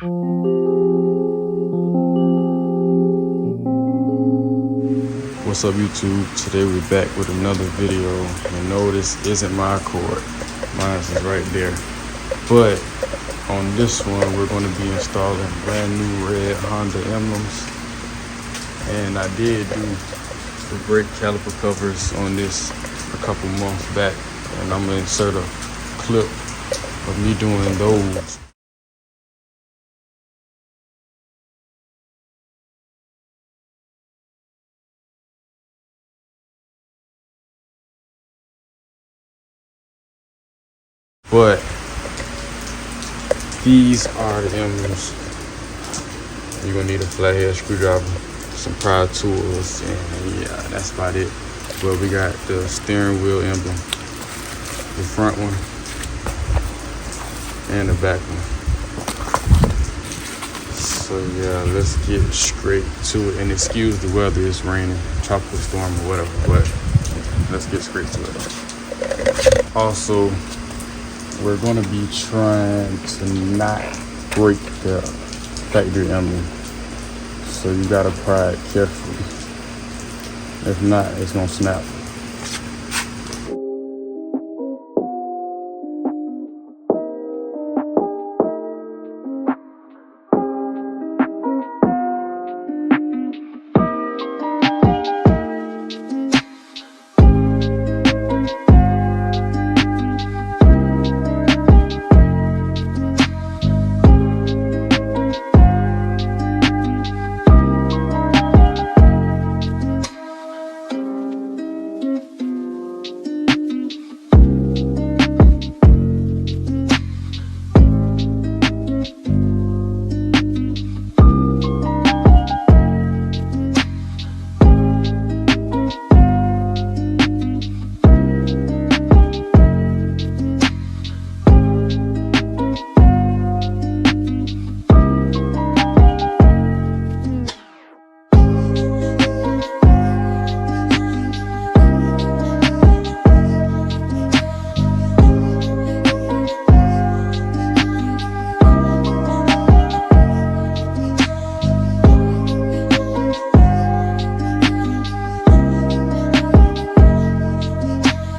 What's up, YouTube? Today we're back with another video, and no, this isn't my cord. Mine is right there. But on this one, we're going to be installing brand new red Honda emblems. And I did do the brake caliper covers on this a couple months back, and I'm going to insert a clip of me doing those. But these are the emblems. You're gonna need a flathead screwdriver, some power tools, and yeah, that's about it. But we got the steering wheel emblem, the front one, and the back one. So yeah, let's get straight to it. And excuse the weather, it's raining, tropical storm or whatever, but let's get straight to it. Also, we're going to be trying to not break the factory emblem. So you got to pry it carefully. If not, it's going to snap.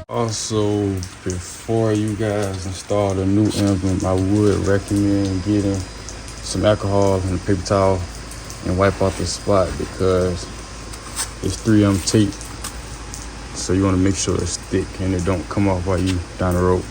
Also, before you guys install the new emblem, I would recommend getting some alcohol and a paper towel and wipe off the spot, because it's 3M tape. So you want to make sure it's thick and it don't come off while you down the road.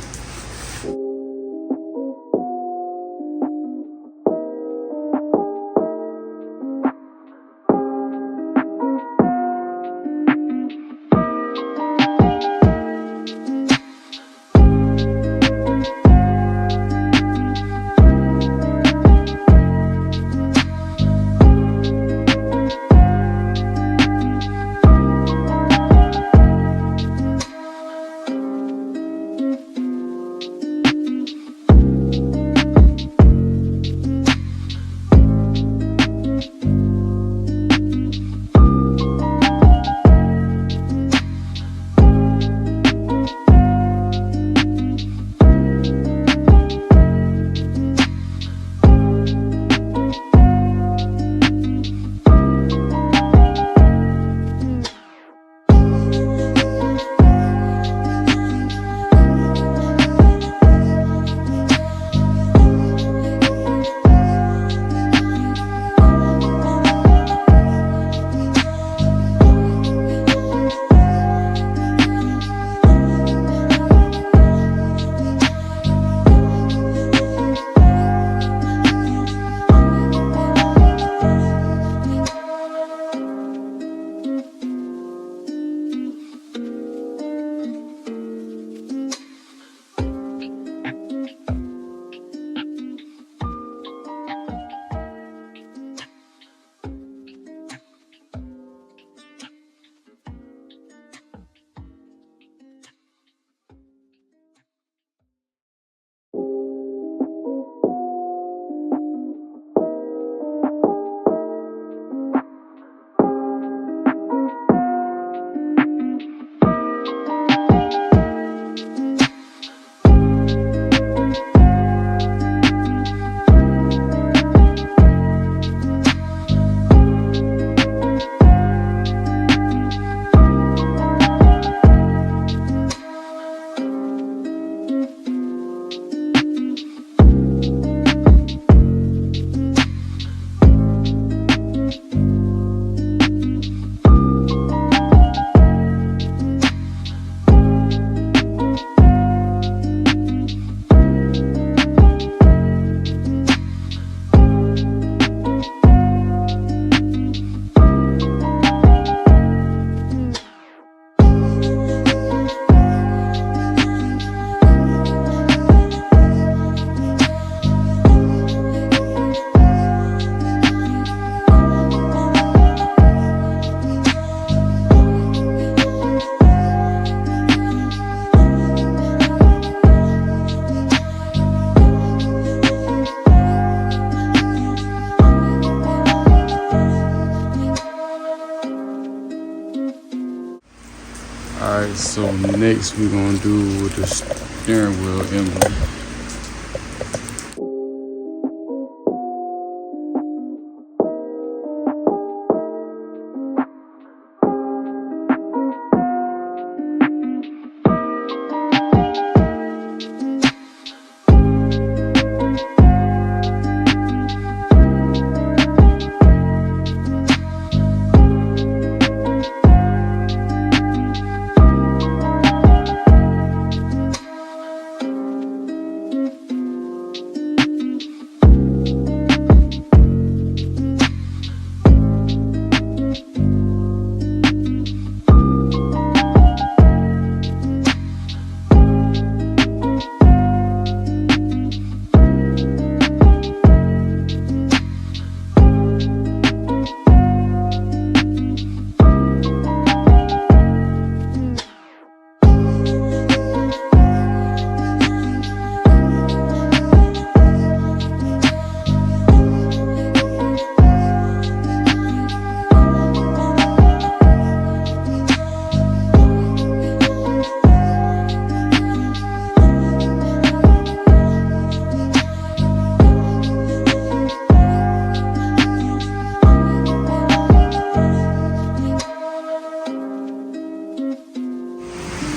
So next we're gonna do with the steering wheel emblem.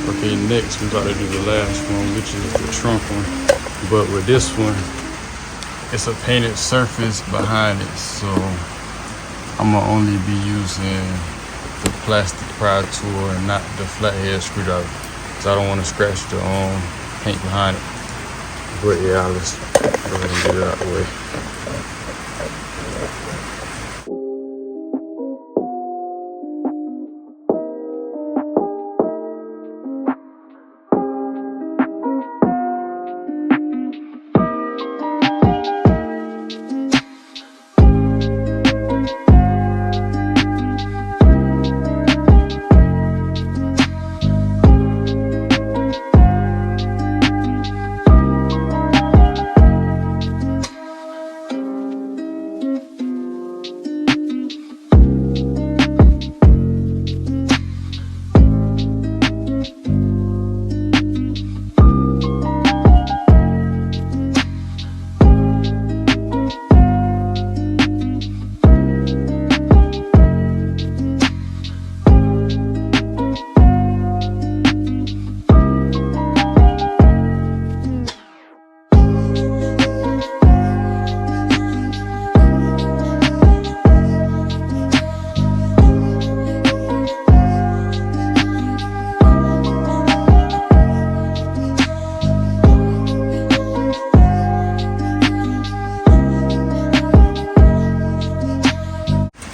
Okay, next we got to do the last one, which is the trunk one. But with this one, it's a painted surface behind it, so I'm gonna only be using the plastic pry tool and not the flathead screwdriver, because I don't want to scratch the paint behind it. But yeah, let's go ahead and get it out of the way.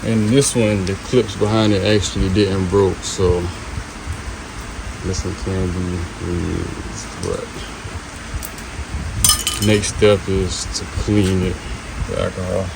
And this one, the clips behind it actually didn't broke, so this one can be reused. But next step is to clean it with alcohol.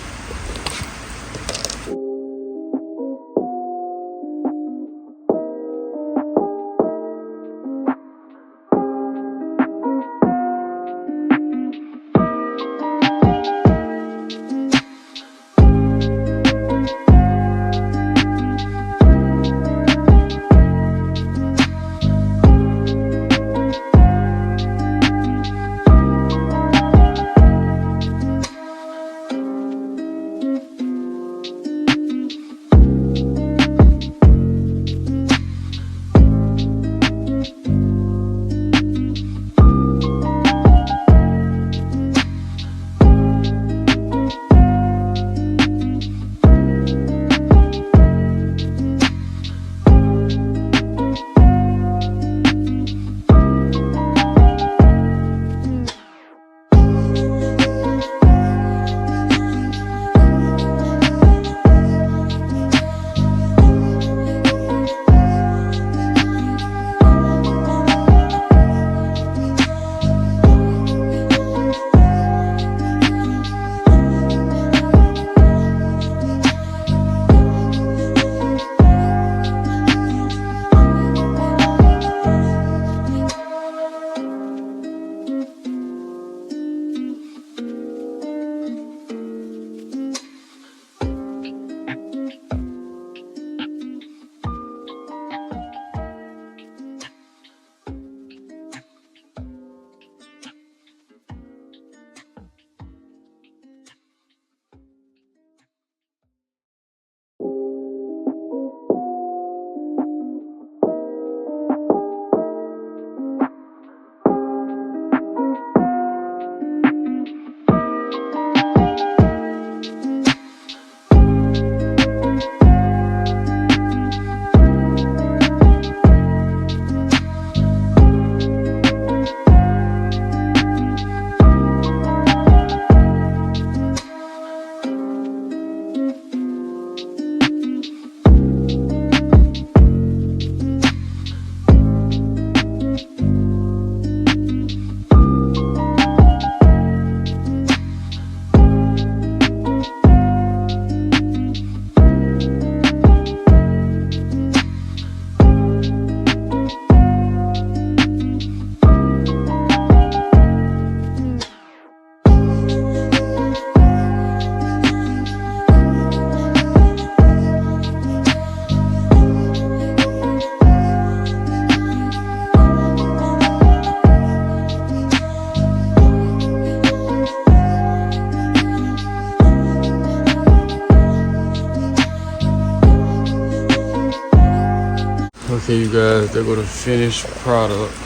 Okay, you guys, there go the finished product.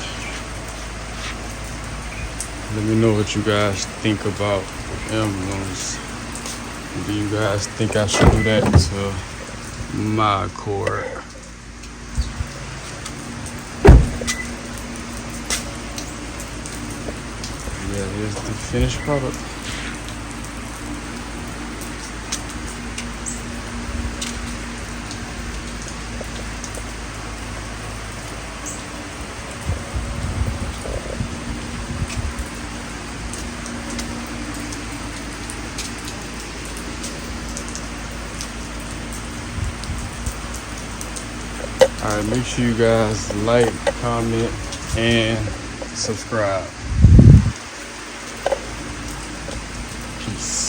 Let me know what you guys think about emblems. Do you guys think I should do that to my cord? Yeah, here's the finished product. Alright, make sure you guys like, comment, and subscribe. Peace.